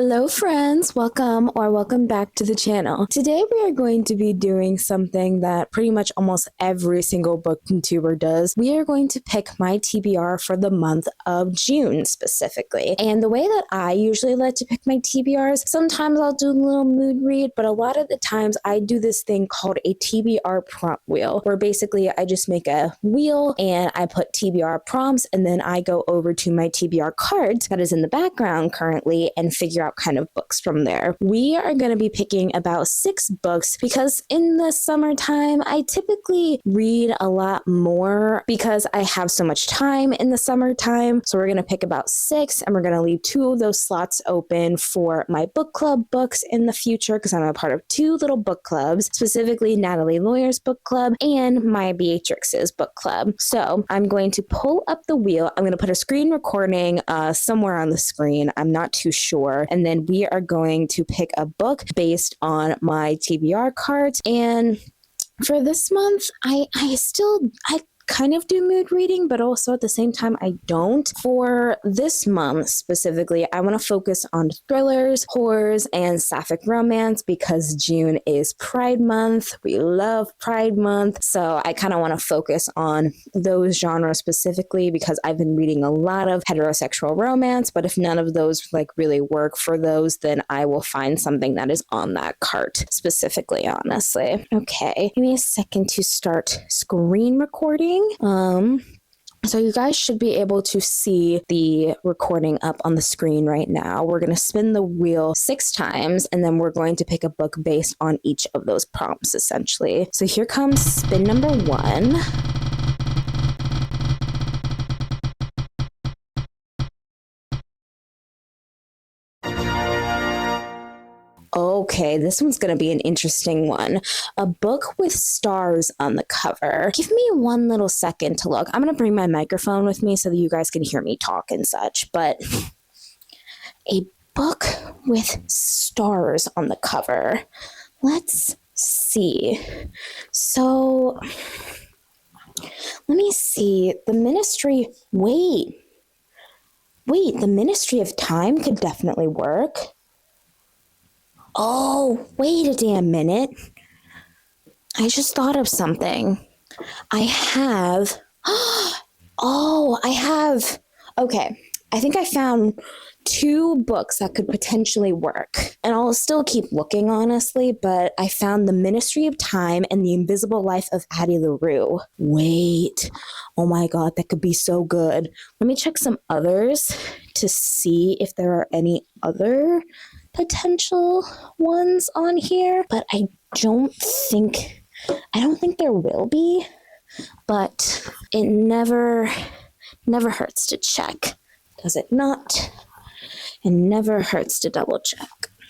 Hello friends, welcome back to the channel. Today we are going to be doing something that pretty much almost every single booktuber does. We are going to pick my TBR for the month of June specifically. And the way that I usually like to pick my TBRs, sometimes I'll do a little mood read, but a lot of the times I do this thing called a TBR prompt wheel, where basically I just make a wheel and I put TBR prompts and then I go over to my TBR cards that is in the background currently and figure out kind of books from there. We are going to be picking about 6 books because in the summertime, I typically read a lot more because I have so much time in the summertime. So we're going to pick about 6 and we're going to leave 2 of those slots open for my book club books in the future because I'm a part of 2 little book clubs, specifically Natalie Lawyer's book club and my Beatrix's book club. So I'm going to pull up the wheel. I'm going to put a screen recording somewhere on the screen. I'm not too sure. And then we are going to pick a book based on my TBR cards. And for this month, I kind of do mood reading, but also at the same time, I don't. For this month specifically, I want to focus on thrillers, horrors, and sapphic romance because June is Pride Month. We love Pride Month. So I kind of want to focus on those genres specifically because I've been reading a lot of heterosexual romance, but if none of those really work for those, then I will find something that is on that cart specifically, honestly. Okay, give me a second to start screen recording. So you guys should be able to see the recording up on the screen right now. We're going to spin the wheel 6 times and then we're going to pick a book based on each of those prompts essentially. So here comes spin number 1. Okay, this one's going to be an interesting one. A book with stars on the cover. Give me one little second to look. I'm going to bring my microphone with me so that you guys can hear me talk and such. But a book with stars on the cover. Let's see. So, let me see. The Ministry... Wait, the Ministry of Time could definitely work. Oh, wait a damn minute. I just thought of something. I have... Okay, I think I found 2 books that could potentially work. And I'll still keep looking, honestly, but I found The Ministry of Time and The Invisible Life of Addie LaRue. Wait. Oh my god, that could be so good. Let me check some others to see if there are any other potential ones on here, but I don't think there will be, but it never hurts to check, does it not? It never hurts to double check.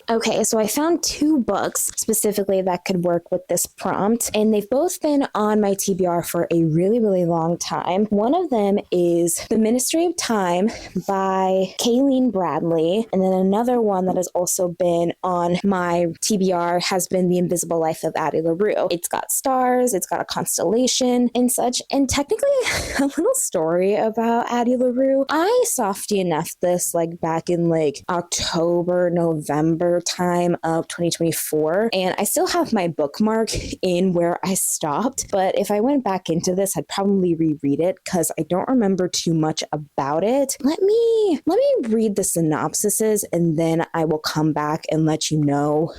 Okay, so I found 2 books specifically that could work with this prompt, and they've both been on my TBR for a really, really long time. One of them is The Ministry of Time by Kayleen Bradley, and then another one that has also been on my TBR has been The Invisible Life of Addie LaRue. It's got stars, it's got a constellation and such, and technically a little story about Addie LaRue. I softy enough this back in October, November time of 2024, and I still have my bookmark in where I stopped, but if I went back into this, I'd probably reread it because I don't remember too much about it. Let me read the synopsises and then I will come back and let you know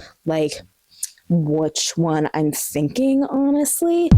which one I'm thinking, honestly.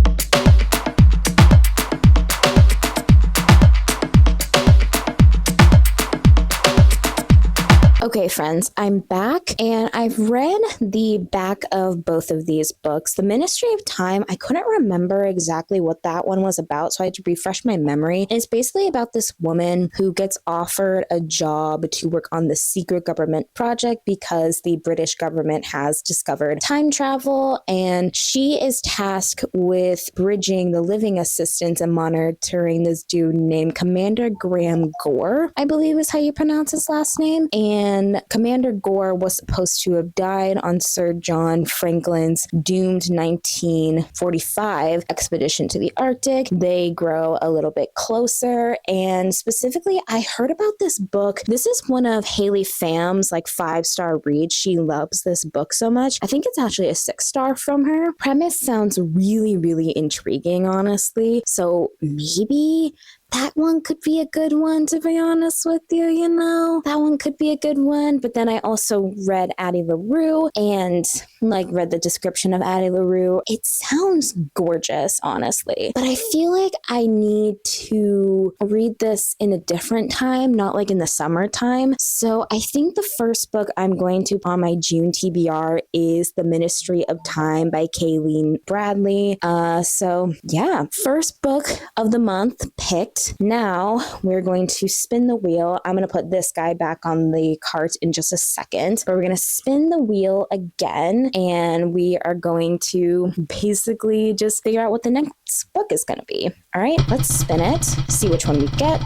Okay, friends, I'm back and I've read the back of both of these books. The Ministry of Time, I couldn't remember exactly what that one was about, so I had to refresh my memory. And it's basically about this woman who gets offered a job to work on the secret government project because the British government has discovered time travel, and she is tasked with bridging the living assistance and monitoring this dude named Commander Graham Gore, I believe is how you pronounce his last name. And and Commander Gore was supposed to have died on Sir John Franklin's doomed 1945 expedition to the Arctic. They grow a little bit closer, and specifically, I heard about this book. This is one of Haley Pham's like 5-star reads. She loves this book so much. I think it's actually a 6-star from her. Premise sounds really, really intriguing, honestly. So maybe that one could be a good one, to be honest with you, you know? That one could be a good one. But then I also read Addie LaRue and read the description of Addie LaRue. It sounds gorgeous, honestly. But I feel like I need to read this in a different time, not like in the summertime. So I think the first book I'm going to on my June TBR is The Ministry of Time by Kayleen Bradley. So yeah, first book of the month picked. Now we're going to spin the wheel. I'm going to put this guy back on the cart in just a second, but we're going to spin the wheel again, and we are going to basically just figure out what the next book is going to be. All right, let's spin it, see which one we get.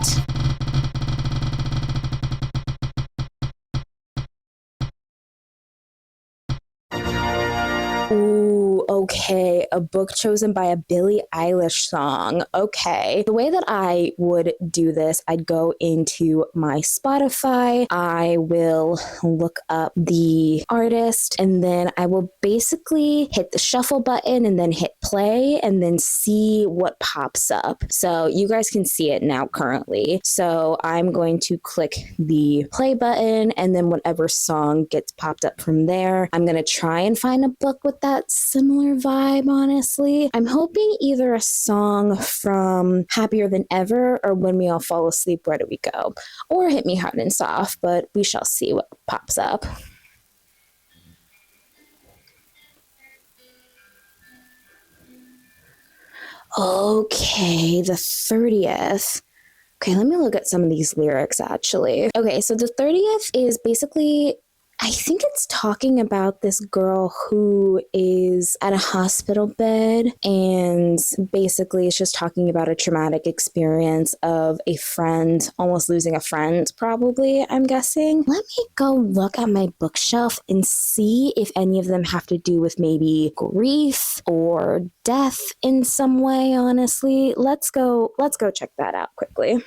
Ooh, okay. A book chosen by a Billie Eilish song. Okay. The way that I would do this, I'd go into my Spotify. I will look up the artist, and then I will basically hit the shuffle button and then hit play and then see what pops up. So you guys can see it now currently. So I'm going to click the play button, and then whatever song gets popped up from there, I'm going to try and find a book with that similar vibe, honestly. I'm hoping either a song from Happier Than Ever or When We All Fall Asleep, Where Do We Go? Or Hit Me Hard and Soft, but we shall see what pops up. Okay, the 30th. Okay, let me look at some of these lyrics, actually. Okay, so the 30th is basically, I think it's talking about this girl who is at a hospital bed, and basically it's just talking about a traumatic experience of a friend almost losing a friend, probably, I'm guessing. Let me go look at my bookshelf and see if any of them have to do with maybe grief or death in some way, honestly. Let's go check that out quickly.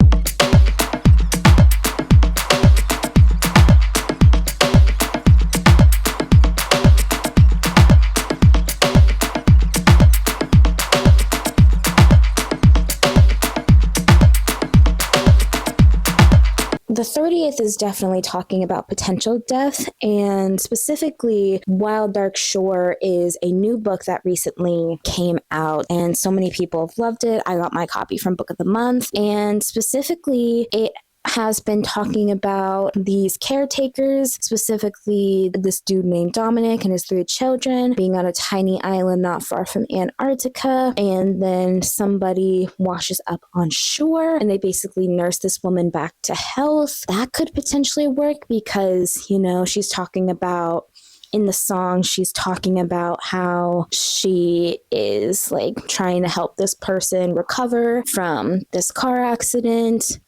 The 30th is definitely talking about potential death, and specifically Wild Dark Shore is a new book that recently came out, and so many people have loved it. I got my copy from Book of the Month, and specifically it has been talking about these caretakers, specifically this dude named Dominic and his 3 children being on a tiny island not far from Antarctica, and then somebody washes up on shore and they basically nurse this woman back to health. That could potentially work because, you know, she's talking about in the song, she's talking about how she is like trying to help this person recover from this car accident.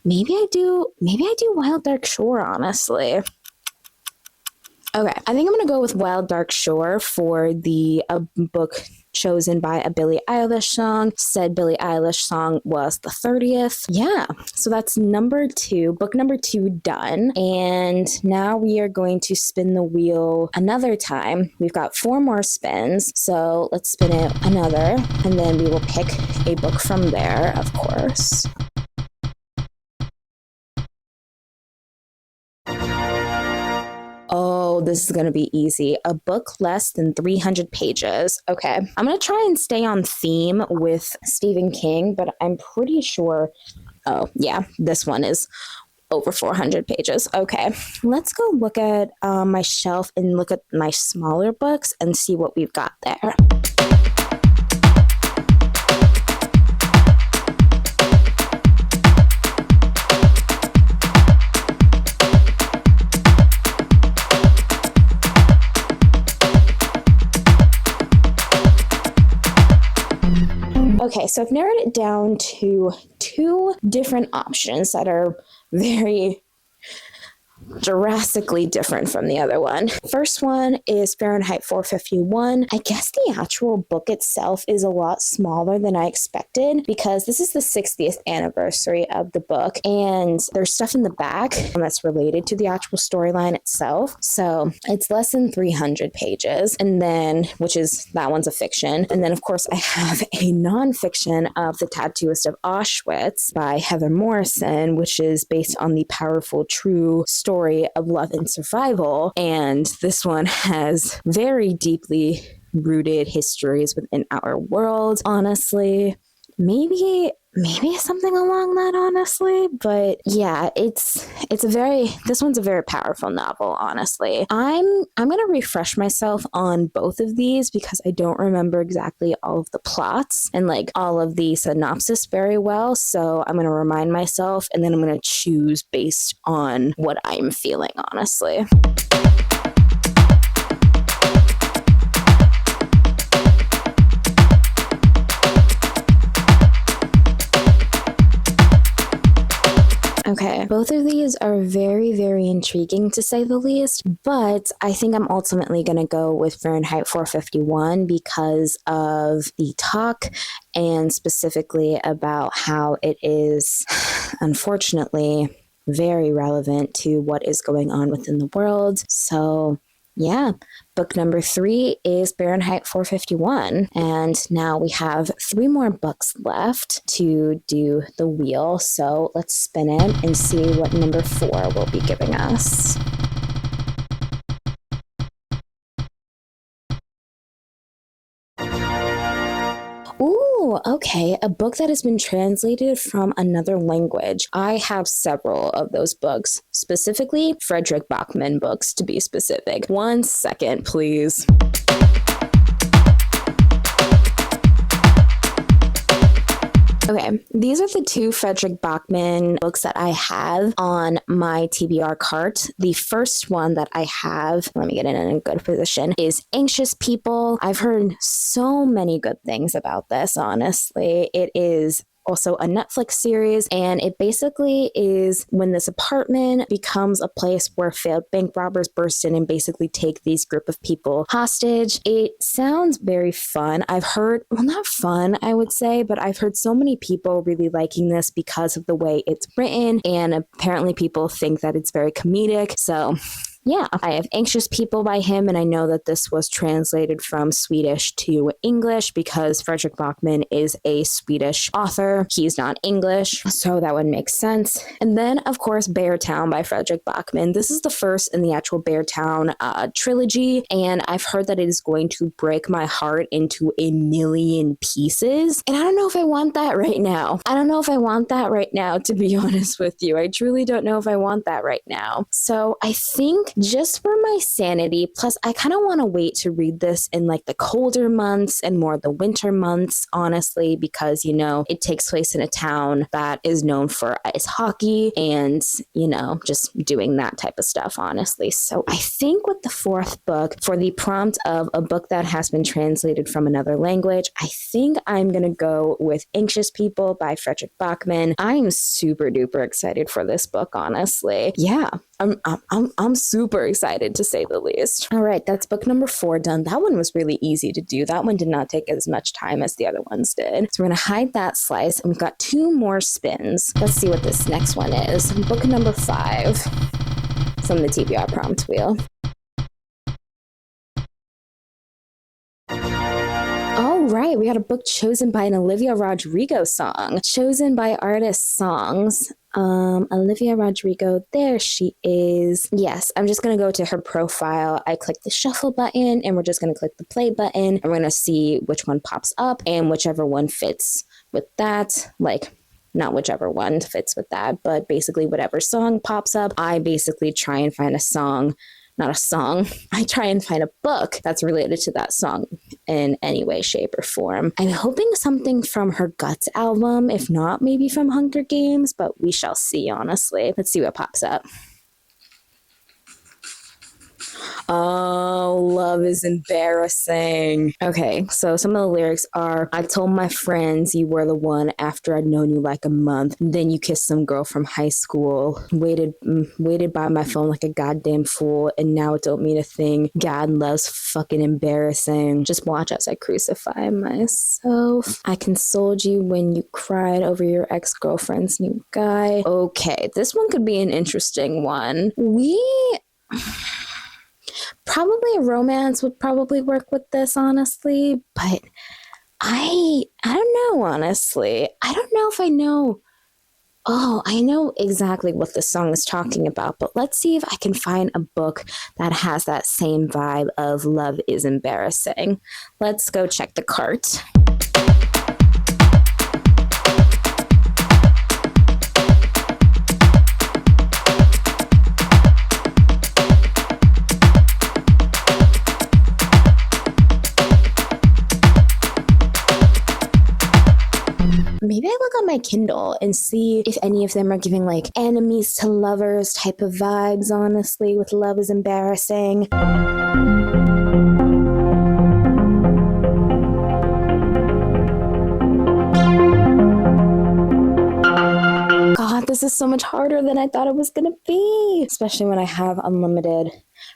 Maybe I do Wild Dark Shore, honestly. Okay, I think I'm going to go with Wild Dark Shore for the book chosen by a Billie Eilish song. Said Billie Eilish song was the 30th. Yeah, so that's number 2, book number 2 done. And now we are going to spin the wheel another time. We've got 4 more spins, so let's spin it another, and then we will pick a book from there, of course. Oh, this is going to be easy. A book less than 300 pages. Okay. I'm going to try and stay on theme with Stephen King, but I'm pretty sure. Oh, yeah, this one is over 400 pages. Okay. Let's go look at my shelf and look at my smaller books and see what we've got there. Okay, so I've narrowed it down to 2 different options that are very drastically different from the other one. First one is Fahrenheit 451. I guess the actual book itself is a lot smaller than I expected because this is the 60th anniversary of the book, and there's stuff in the back that's related to the actual storyline itself. So it's less than 300 pages, and then, which is, that one's a fiction. And then, of course, I have a nonfiction of The Tattooist of Auschwitz by Heather Morrison, which is based on the powerful true story of love and survival. And this one has very deeply rooted histories within our world, honestly. Maybe something along that, honestly. But yeah, this one's a very powerful novel, honestly. I'm gonna refresh myself on both of these because I don't remember exactly all of the plots and like all of the synopsis very well. So I'm gonna remind myself, and then I'm gonna choose based on what I'm feeling, honestly. Okay, both of these are very, very intriguing to say the least, but I think I'm ultimately going to go with Fahrenheit 451 because of the talk and specifically about how it is, unfortunately, very relevant to what is going on within the world. So yeah, book number 3 is Fahrenheit 451. And now we have 3 more books left to do the wheel. So let's spin it and see what number 4 will be giving us. Ooh, okay. A book that has been translated from another language. I have several of those books, specifically Frederick Bachman books, to be specific. 1 second, please. Okay, these are the 2 Frederick Bachman books that I have on my TBR cart. The first one that I have, let me get in a good position, is Anxious People. I've heard so many good things about this, honestly. It is also a Netflix series, and it basically is when this apartment becomes a place where failed bank robbers burst in and basically take these group of people hostage. It sounds very fun. I've heard, well, not fun, I would say, but I've heard so many people really liking this because of the way it's written, and apparently people think that it's very comedic. So yeah, I have Anxious People by him, and I know that this was translated from Swedish to English because Frederick Bachman is a Swedish author. He's not English, so that would make sense. And then, of course, Beartown by Frederick Bachman. This is the first in the actual Beartown trilogy, and I've heard that it is going to break my heart into a million pieces. And I don't know if I want that right now. To be honest with you. I truly don't know if I want that right now. So I think just for my sanity, plus I kind of want to wait to read this in like the colder months and more the winter months, honestly, because, you know, it takes place in a town that is known for ice hockey and, you know, just doing that type of stuff, honestly. So I think with the 4th book, for the prompt of a book that has been translated from another language, I think I'm going to go with Anxious People by Frederick Bachman. I'm super duper excited for this book, honestly. Yeah. I'm super excited to say the least. All right, that's book number 4 done. That one was really easy to do. That one did not take as much time as the other ones did. So we're going to hide that slice, and we've got 2 more spins. Let's see what this next one is. Book number 5 from the TBR prompt wheel. All right, we got a book chosen by an Olivia Rodrigo song, chosen by Artist Songs. Olivia Rodrigo, there she is. Yes, I'm just going to go to her profile. I click the shuffle button, and we're just going to click the play button, and we're going to see which one pops up, and whichever one fits with that, like, not whichever one fits with that, but basically whatever song pops up, I basically try and find a song. Not a song. I try and find a book that's related to that song in any way, shape, or form. I'm hoping something from her Guts album, if not maybe from Hunger Games, but we shall see, honestly. Let's see what pops up. Oh, love is embarrassing. Okay, so some of the lyrics are, I told my friends you were the one after I'd known you like a month. Then you kissed some girl from high school. Waited by my phone like a goddamn fool. And now it don't mean a thing. God loves fucking embarrassing. Just watch as I crucify myself. I consoled you when you cried over your ex-girlfriend's new guy. Okay, this one could be an interesting one. Probably romance would probably work with this, honestly, but I don't know, honestly. I don't know if I know. Oh, I know exactly what the song is talking about, but let's see if I can find a book that has that same vibe of love is embarrassing. Let's go check the cart. Maybe I look on my Kindle and see if any of them are giving like enemies to lovers type of vibes, honestly, with love is embarrassing. God, this is so much harder than I thought it was gonna be, especially when I have unlimited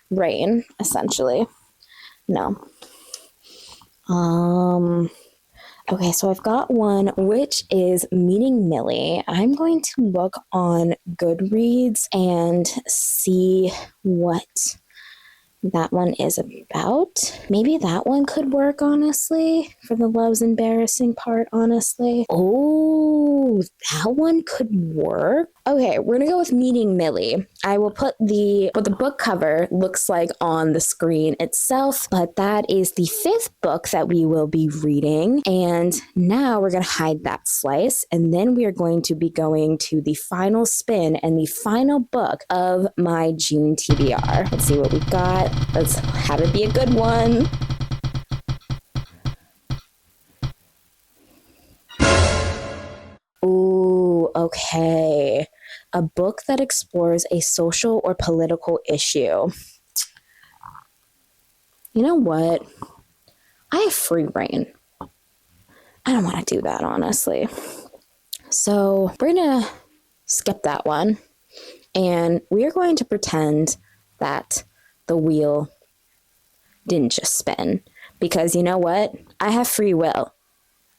rain, essentially. No. Okay, so I've got one, which is Meeting Millie. I'm going to look on Goodreads and see what that one is about. Maybe that one could work, honestly, for the love's embarrassing part, honestly. Oh, that one could work. Okay, we're gonna go with Meeting Millie. I will put what the book cover looks like on the screen itself, but that is the 5th book that we will be reading. And now we're gonna hide that slice, and then we are going to be going to the final spin and the final book of my June TBR. Let's see what we've got. Let's have it be a good one. Ooh, okay. A book that explores a social or political issue. You know what? I have free reign. I don't want to do that, honestly. So we're going to skip that one. And we're going to pretend that the wheel didn't just spin. Because you know what? I have free will.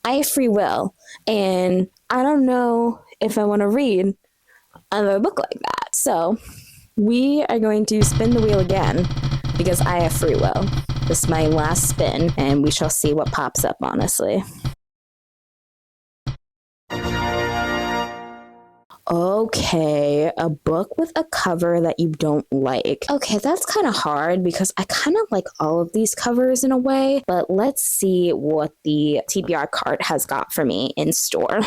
And I don't know if I want to read another book like that. So we are going to spin the wheel again because I have free will. This is my last spin, and we shall see what pops up, honestly. Okay, a book with a cover that you don't like. Okay, that's kind of hard because I kind of like all of these covers in a way, but let's see what the TBR cart has got for me in store.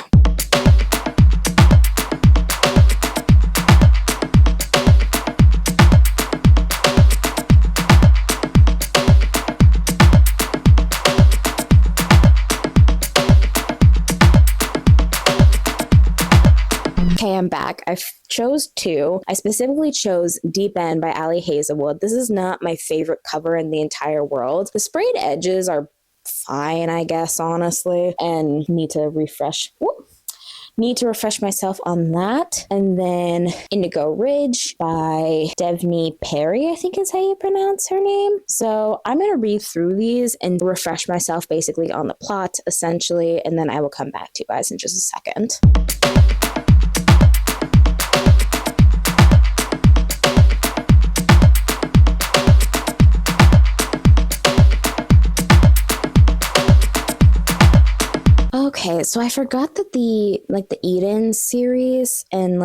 Okay, I'm back. I chose 2. I specifically chose Deep End by Ali Hazelwood. This is not my favorite cover in the entire world. The sprayed edges are fine, I guess, honestly, and need to refresh myself on that. And then Indigo Ridge by Devney Perry, I think is how you pronounce her name. So I'm going to read through these and refresh myself basically on the plot, essentially, and then I will come back to you guys in just a second. Okay, so I forgot that the Eden series and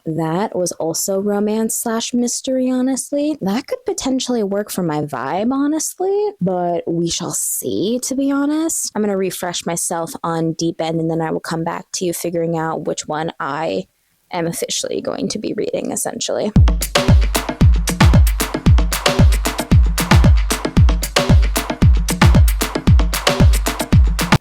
that was also romance / mystery, honestly. That could potentially work for my vibe, honestly, but we shall see, to be honest. I'm going to refresh myself on Deep End, and then I will come back to you figuring out which one I am officially going to be reading, essentially.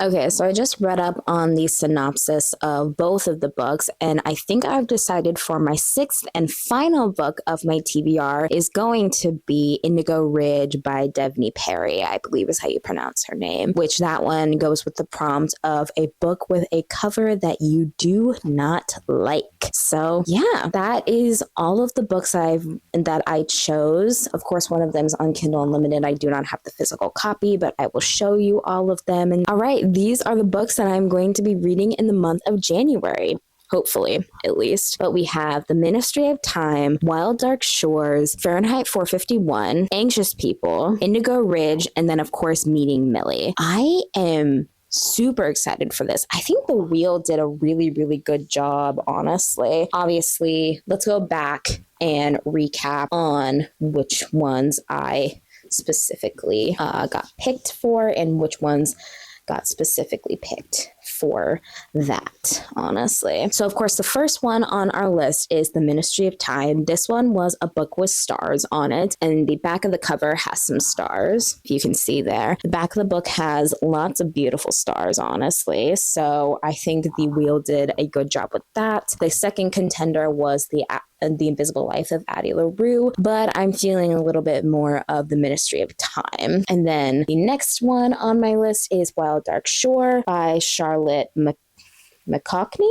Okay, so I just read up on the synopsis of both of the books, and I think I've decided for my sixth and final book of my TBR is going to be Indigo Ridge by Devney Perry, I believe is how you pronounce her name, which that one goes with the prompt of a book with a cover that you do not like. So yeah, that is all of the books that I chose. Of course, one of them is on Kindle Unlimited. I do not have the physical copy, but I will show you all of them. And all right, these are the books that I'm going to be reading in the month of January. Hopefully, at least. But we have The Ministry of Time, Wild Dark Shores, Fahrenheit 451, Anxious People, Indigo Ridge, and then, of course, Meeting Millie. I am super excited for this. I think The Wheel did a really, really good job, honestly. Obviously, let's go back and recap on which ones I specifically got picked for and which ones got specifically picked for that, honestly. So, of course, the first one on our list is The Ministry of Time. This one was a book with stars on it, and the back of the cover has some stars, if you can see there. The back of the book has lots of beautiful stars, honestly. So I think The Wheel did a good job with that. The second contender was The Invisible Life of Addie LaRue, but I'm feeling a little bit more of The Ministry of Time. And then the next one on my list is Wild Dark Shore by Charlotte McCockney,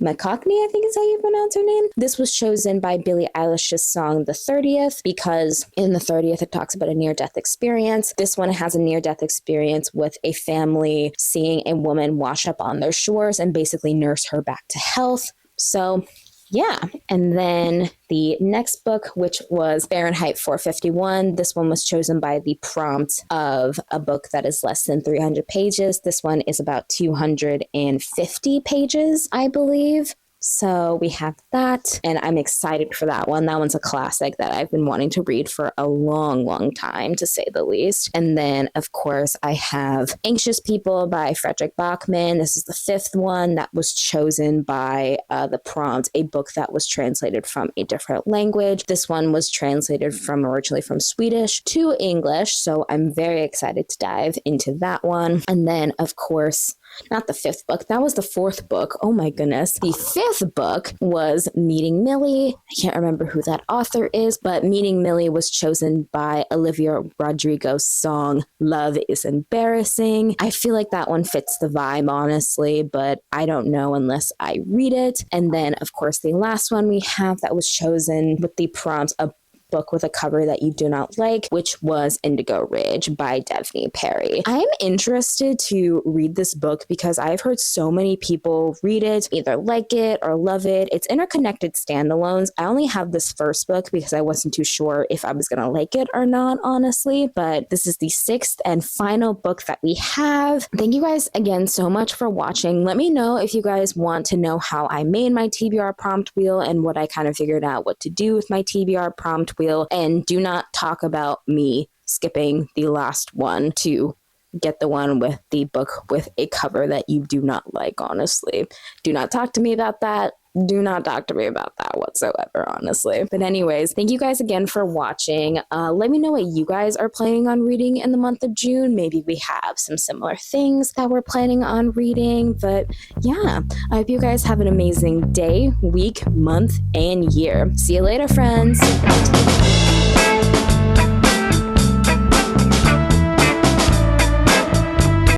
I think is how you pronounce her name. This was chosen by Billie Eilish's song The 30th because in The 30th it talks about a near-death experience. This one has a near-death experience with a family seeing a woman wash up on their shores and basically nurse her back to health. So yeah, and then the next book, which was Fahrenheit 451, this one was chosen by the prompt of a book that is less than 300 pages. This one is about 250 pages, I believe. So we have that, and I'm excited for that one. That one's a classic that I've been wanting to read for a long, long time, to say the least. And then, of course, I have Anxious People by Frederick Bachman. This is the fifth one that was chosen by the prompt, a book that was translated from a different language. This one was translated originally from Swedish to English, so I'm very excited to dive into that one. And then, of course, not the fifth book. That was the fourth book. Oh my goodness. The fifth book was Meeting Millie. I can't remember who that author is, but Meeting Millie was chosen by Olivia Rodrigo's song Love is Embarrassing. I feel like that one fits the vibe, honestly, but I don't know unless I read it. And then, of course, the last one we have that was chosen with the prompt, a book with a cover that you do not like, which was Indigo Ridge by Devney Perry. I'm interested to read this book because I've heard so many people read it, either like it or love it. It's interconnected standalones. I only have this first book because I wasn't too sure if I was going to like it or not, honestly, but this is the sixth and final book that we have. Thank you guys again so much for watching. Let me know if you guys want to know how I made my TBR prompt wheel and what I kind of figured out what to do with my TBR prompt wheel, and do not talk about me skipping the last one to get the one with the book with a cover that you do not like, honestly. Do not talk to me about that. Do not talk to me about that whatsoever, honestly. But anyways, thank you guys again for watching. Let me know what you guys are planning on reading in the month of June. Maybe we have some similar things that we're planning on reading. But yeah, I hope you guys have an amazing day, week, month, and year. See you later, friends.